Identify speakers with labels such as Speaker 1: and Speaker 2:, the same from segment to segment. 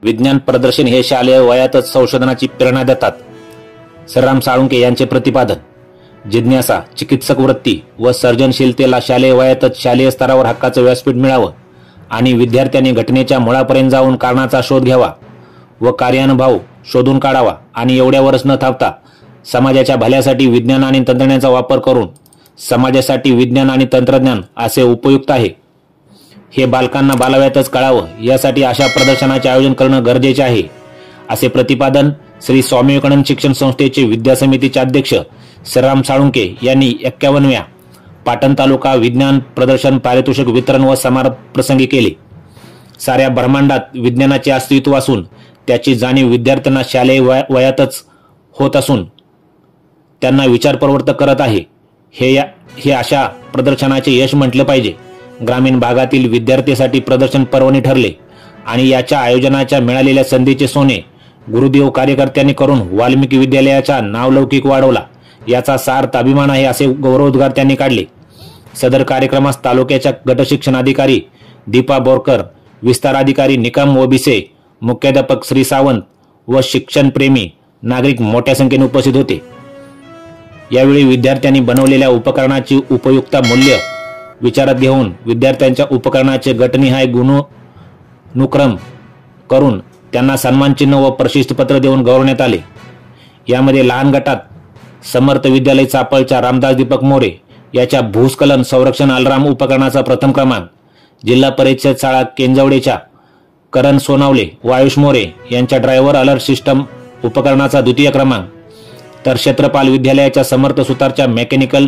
Speaker 1: विज्ञान प्रदर्शन हे शालेय वयातच संशोधनाची प्रेरणा देतात. श्रीराम साळुंखे यांचे प्रतिपादन. जिज्ञासा, चिकित्सक वृत्ती व सर्जनशीलतेला शालेय वयातच शालेय स्तरावर हक्काचं व्यासपीठ मिळावं आणि विद्यार्थ्यांनी घटनेच्या मुळापर्यंत जाऊन कारणाचा शोध घ्यावा व कार्यानुभव शोधून काढावा आणि एवढ्यावरच न थांबता समाजाच्या भल्यासाठी विज्ञान आणि तंत्रज्ञानाचा वापर करून समाजासाठी विज्ञान आणि तंत्रज्ञान असे उपयुक्त आहे हे बालकांना बालवयातच कळावं यासाठी अशा प्रदर्शनाचे आयोजन करणं गरजेचे आहे, असे प्रतिपादन श्री स्वामी विवेकानंद शिक्षण संस्थेचे विद्या समितीचे अध्यक्ष श्रीराम साळुंखे यांनी 51व्या पाटण तालुका विज्ञान प्रदर्शन पारितोषिक वितरण व समारोप प्रसंगी केले. साऱ्या ब्रह्मांडात विज्ञानाचे अस्तित्व असून त्याची जाणीव विद्यार्थ्यांना शालेय वयातच होत असून त्यांना विचार प्रवृत्त करत आहे. हे अशा प्रदर्शनाचे यश म्हटले पाहिजे. ग्रामीण भागातील विद्यार्थ्यांसाठी प्रदर्शन पर्वणी ठरले आणि याच्या आयोजनाच्या मिळालेल्या संधीचे सोने गुरुदेव कार्यकर्त्यांनी करून वाल्मिकी विद्यालयाचा नावलौकिक वाढवला याचा सार्थ अभिमान आहे, असे गौरवोद्गार त्यांनी काढले. सदर कार्यक्रमास तालुक्याच्या गट शिक्षण अधिकारी दीपा बोरकर, विस्तार अधिकारी निकम ओबिसे, मुख्याध्यापक श्री सावंत व शिक्षणप्रेमी नागरिक मोठ्या संख्येने उपस्थित होते. यावेळी विद्यार्थ्यांनी बनवलेल्या उपकरणाची उपयुक्तता मूल्य विचारात घेऊन विद्यार्थ्यांच्या उपकरणाचे गटनिहाय गुणानुक्रम करून त्यांना सन्मानचिन्ह व प्रशस्तीपत्र देऊन गौरवण्यात आले. यामध्ये लहान गटात समर्थ विद्यालय चापळच्या रामदास दीपक मोरे याच्या भूस्खलन संरक्षण अलार्म उपकरणाचा प्रथम क्रमांक, जिल्हा परिषद शाळा केंजवडेच्या करण सोनावले व आयुष मोरे यांच्या ड्रायव्हर अलर्ट सिस्टम उपकरणाचा द्वितीय क्रमांक, तर क्षेत्रपाल विद्यालयाच्या समर्थ सुतारच्या मेकॅनिकल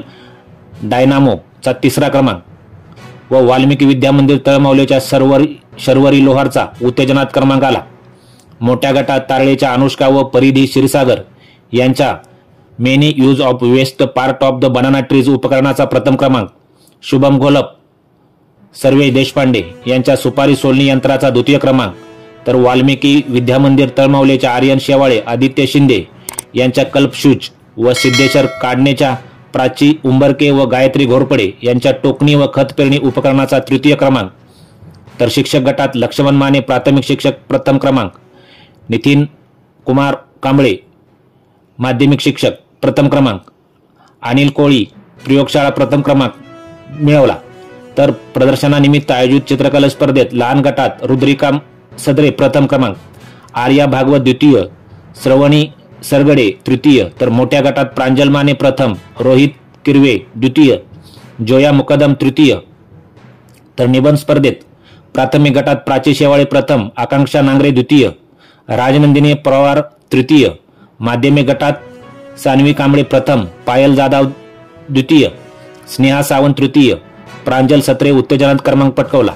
Speaker 1: डायनामोचा तिसरा क्रमांक व वाल्मिकी विद्यामंदिर तळमावलेच्या शर्वरी लोहारचा उत्तेजनात क्रमांक आला. मोठ्या गटात तारळेच्या अनुष्का व परिधी क्षीरसागर यांच्या many use of west part of the banana trees उपकरणाचा प्रथम क्रमांक, शुभम घोलप सर्वे देशपांडे यांच्या सुपारी सोलणी यंत्राचा द्वितीय क्रमांक, तर वाल्मिकी विद्यामंदिर तळमावलेच्या आर्यन शेवाळे, आदित्य शिंदे यांच्या कल्पशूज व सिद्धेश्वर काढणेच्या प्राची उंबरके व गायत्री घोरपडे यांच्या टोकणी व खत पेरणी उपकरणाचा तृतीय क्रमांक, तर शिक्षक गटात लक्ष्मण माने प्राथमिक शिक्षक प्रथम क्रमांक, नितीन कुमार कांबळे माध्यमिक शिक्षक प्रथम क्रमांक, अनिल कोळी प्रयोगशाळा प्रथम क्रमांक मिळवला. तर प्रदर्शनानिमित्त आयोजित चित्रकला स्पर्धेत लहान गटात रुद्रिका सदरे प्रथम क्रमांक, आर्या भागवत द्वितीय, श्रवणी सरगडे तृतीय, तर मोठ्या गटात प्रांजल माने प्रथम, रोहित किरवे द्वितीय, जोया मुकदम तृतीय. तर निबंध स्पर्धेत प्राथमिक गटात प्राची शेवाळे प्रथम, आकांक्षा नांगरे द्वितीय, राजनंदिनी पवार तृतीय, माध्यमिक गटात सानवी कांबळे प्रथम, पायल जाधव द्वितीय, स्नेहा सावंत तृतीय, प्रांजल सत्रे उत्तेजनात क्रमांक पटकावला.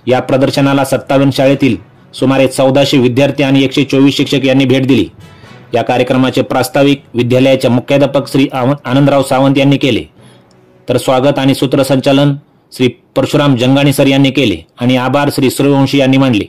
Speaker 1: या प्रदर्शनाला 57 शाळेतील सुमारे 1400 विद्यार्थी आणि 124 शिक्षक यांनी भेट दिली. या कार्यक्रमाचे प्रास्ताविक विद्यालयाचे मुख्याध्यापक श्री आनंदराव सावंत यांनी केले, तर स्वागत आणि सूत्रसंचालन श्री परशुराम जंगाणी सर यांनी केले आणि आभार श्री सूर्यवंशी यांनी मानले.